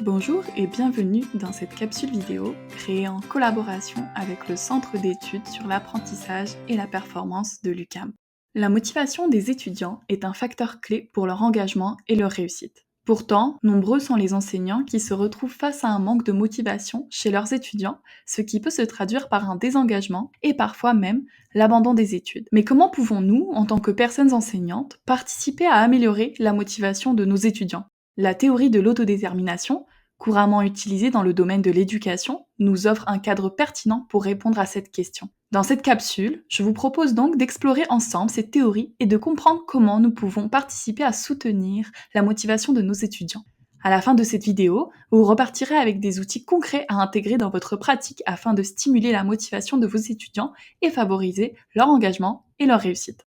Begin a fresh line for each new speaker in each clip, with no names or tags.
Bonjour et bienvenue dans cette capsule vidéo créée en collaboration avec le Centre d'études sur l'apprentissage et la performance de l'UQAM. La motivation des étudiants est un facteur clé pour leur engagement et leur réussite. Pourtant, nombreux sont les enseignants qui se retrouvent face à un manque de motivation chez leurs étudiants, ce qui peut se traduire par un désengagement et parfois même l'abandon des études. Mais comment pouvons-nous, en tant que personnes enseignantes, participer à améliorer la motivation de nos étudiants ? La théorie de l'autodétermination, couramment utilisée dans le domaine de l'éducation, nous offre un cadre pertinent pour répondre à cette question. Dans cette capsule, je vous propose donc d'explorer ensemble cette théorie et de comprendre comment nous pouvons participer à soutenir la motivation de nos étudiants. À la fin de cette vidéo, vous repartirez avec des outils concrets à intégrer dans votre pratique afin de stimuler la motivation de vos étudiants et favoriser leur engagement et leur réussite.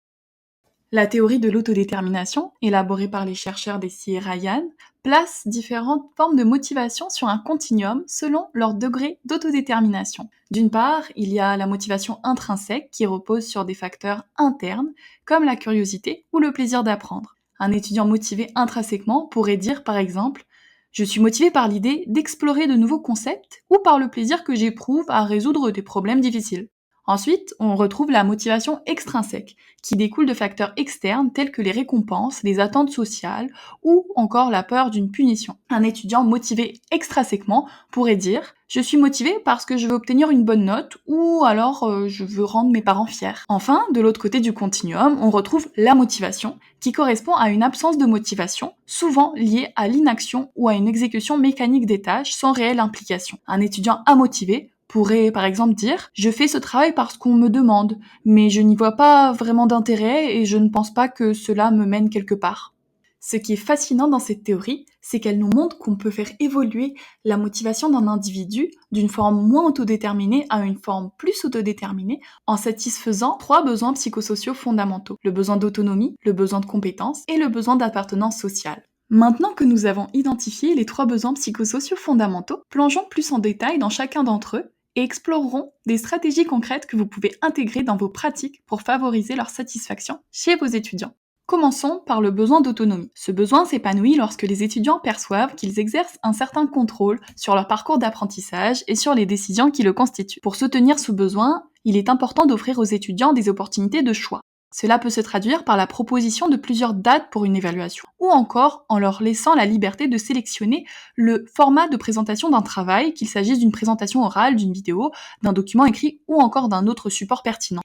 La théorie de l'autodétermination, élaborée par les chercheurs d'Essy et Ryan, place différentes formes de motivation sur un continuum selon leur degré d'autodétermination. D'une part, il y a la motivation intrinsèque qui repose sur des facteurs internes comme la curiosité ou le plaisir d'apprendre. Un étudiant motivé intrinsèquement pourrait dire par exemple « Je suis motivé par l'idée d'explorer de nouveaux concepts ou par le plaisir que j'éprouve à résoudre des problèmes difficiles ». Ensuite, on retrouve la motivation extrinsèque, qui découle de facteurs externes tels que les récompenses, les attentes sociales ou encore la peur d'une punition. Un étudiant motivé extrinsèquement pourrait dire « Je suis motivé parce que je veux obtenir une bonne note » ou alors « Je veux rendre mes parents fiers ». Enfin, de l'autre côté du continuum, on retrouve la motivation, qui correspond à une absence de motivation, souvent liée à l'inaction ou à une exécution mécanique des tâches sans réelle implication. Un étudiant amotivé pourrait par exemple dire « Je fais ce travail parce qu'on me demande, mais je n'y vois pas vraiment d'intérêt et je ne pense pas que cela me mène quelque part ». Ce qui est fascinant dans cette théorie, c'est qu'elle nous montre qu'on peut faire évoluer la motivation d'un individu d'une forme moins autodéterminée à une forme plus autodéterminée en satisfaisant 3 besoins psychosociaux fondamentaux. Le besoin d'autonomie, le besoin de compétence et le besoin d'appartenance sociale. Maintenant que nous avons identifié les 3 besoins psychosociaux fondamentaux, plongeons plus en détail dans chacun d'entre eux et explorerons des stratégies concrètes que vous pouvez intégrer dans vos pratiques pour favoriser leur satisfaction chez vos étudiants. Commençons par le besoin d'autonomie. Ce besoin s'épanouit lorsque les étudiants perçoivent qu'ils exercent un certain contrôle sur leur parcours d'apprentissage et sur les décisions qui le constituent. Pour soutenir ce besoin, il est important d'offrir aux étudiants des opportunités de choix. Cela peut se traduire par la proposition de plusieurs dates pour une évaluation, ou encore en leur laissant la liberté de sélectionner le format de présentation d'un travail, qu'il s'agisse d'une présentation orale, d'une vidéo, d'un document écrit ou encore d'un autre support pertinent.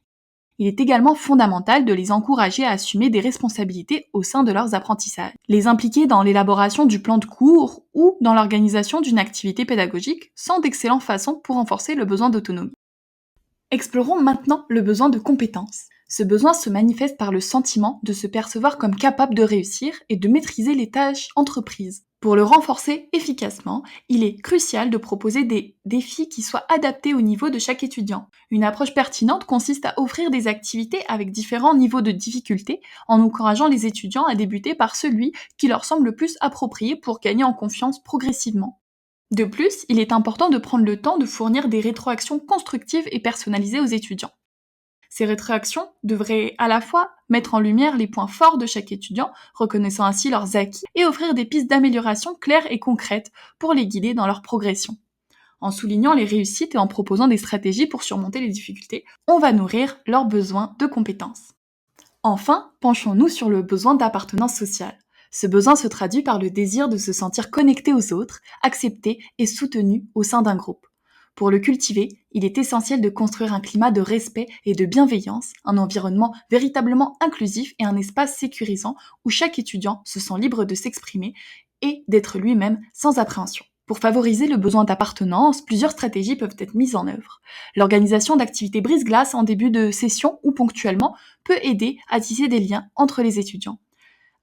Il est également fondamental de les encourager à assumer des responsabilités au sein de leurs apprentissages, les impliquer dans l'élaboration du plan de cours ou dans l'organisation d'une activité pédagogique sont d'excellentes façons pour renforcer le besoin d'autonomie. Explorons maintenant le besoin de compétence. Ce besoin se manifeste par le sentiment de se percevoir comme capable de réussir et de maîtriser les tâches entreprises. Pour le renforcer efficacement, il est crucial de proposer des défis qui soient adaptés au niveau de chaque étudiant. Une approche pertinente consiste à offrir des activités avec différents niveaux de difficulté en encourageant les étudiants à débuter par celui qui leur semble le plus approprié pour gagner en confiance progressivement. De plus, il est important de prendre le temps de fournir des rétroactions constructives et personnalisées aux étudiants. Ces rétroactions devraient à la fois mettre en lumière les points forts de chaque étudiant, reconnaissant ainsi leurs acquis, et offrir des pistes d'amélioration claires et concrètes pour les guider dans leur progression. En soulignant les réussites et en proposant des stratégies pour surmonter les difficultés, on va nourrir leurs besoins de compétences. Enfin, penchons-nous sur le besoin d'appartenance sociale. Ce besoin se traduit par le désir de se sentir connecté aux autres, accepté et soutenu au sein d'un groupe. Pour le cultiver, il est essentiel de construire un climat de respect et de bienveillance, un environnement véritablement inclusif et un espace sécurisant où chaque étudiant se sent libre de s'exprimer et d'être lui-même sans appréhension. Pour favoriser le besoin d'appartenance, plusieurs stratégies peuvent être mises en œuvre. L'organisation d'activités brise-glace en début de session ou ponctuellement peut aider à tisser des liens entre les étudiants.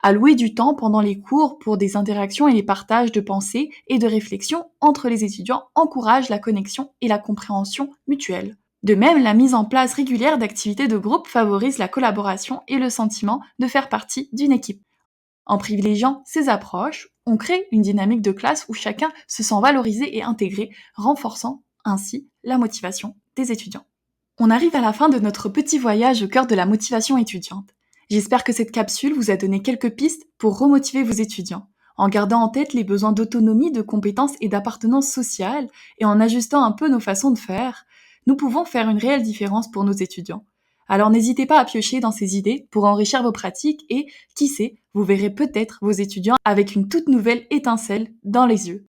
Allouer du temps pendant les cours pour des interactions et les partages de pensées et de réflexions entre les étudiants encourage la connexion et la compréhension mutuelle. De même, la mise en place régulière d'activités de groupe favorise la collaboration et le sentiment de faire partie d'une équipe. En privilégiant ces approches, on crée une dynamique de classe où chacun se sent valorisé et intégré, renforçant ainsi la motivation des étudiants. On arrive à la fin de notre petit voyage au cœur de la motivation étudiante. J'espère que cette capsule vous a donné quelques pistes pour remotiver vos étudiants. En gardant en tête les besoins d'autonomie, de compétences et d'appartenance sociale, et en ajustant un peu nos façons de faire, nous pouvons faire une réelle différence pour nos étudiants. Alors n'hésitez pas à piocher dans ces idées pour enrichir vos pratiques et, qui sait, vous verrez peut-être vos étudiants avec une toute nouvelle étincelle dans les yeux.